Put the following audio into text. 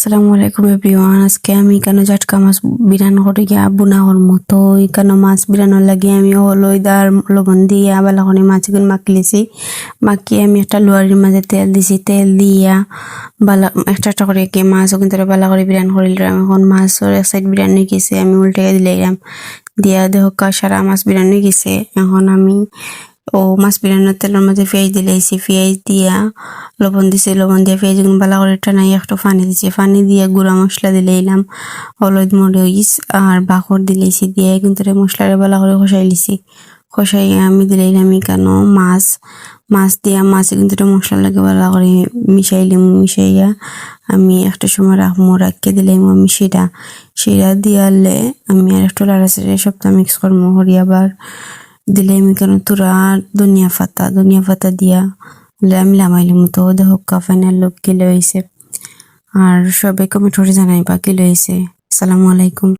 আসসালামু আলাইকুম এভরিওয়ান। আজকে আমি কেন জাটকা মাছ বিরান করে গিয়া বুনাহর মতো এখানে মাছ বিরানোর লাগে আমি হলুদ আর লবণ দিয়ে বালা করে মাছগুলো মাখলিছি। মাখিয়ে আমি একটা লোয়ারির মাঝে তেল দিছি, তেল দিয়া বালা একটা একটা করে গিয়ে মাছ কিন্তু বালা করে বিরান করিলাম। এখন মাছের এক সাইড বিরান হয়ে গেছে, আমি উল্টে দিলাম দিয়া দেহ সারা মাছ বিরান হয়ে গেছে। এখন আমি মাছ বিরানোর তেলের মধ্যে পেঁয়াজ দিলাইছি, পেঁয়াজ দিয়া লবণ দিছি, লবণ দিয়ে পেঁয়াজ গুলো ভালো করে টানাই একটু পানি দিছি, পানি দিয়ে গুঁড়া মশলা দিলাইলাম, হলুদ মরিচ আর বাখর দিলাইছি, দিয়ে কিন্তু মশলাটা ভালো করে কষাই লিছি। কষাই আমি দিলাইলাম কেন মাছ মাছ দিয়া মাছ কিন্তু মশলা লাগে ভালো করে মিশাইলাম। মিশাইয়া আমি একটা সময় রাখবো, রাখকে দিলাম আমি শিরা দিয়ালে আমি আর একটু লাড়াচাড়া সবটা মিক্স করবো। হরিয়াবার দিলে আমি কেন তোরা ধনিয়া পাতা দিয়া আমি লামাইলি মতো দেখো ফাইনাল লুক কি লইছে। আর সবাই কমেন্ট করে জানাইবা কি লইছে। আসসালামু আলাইকুম।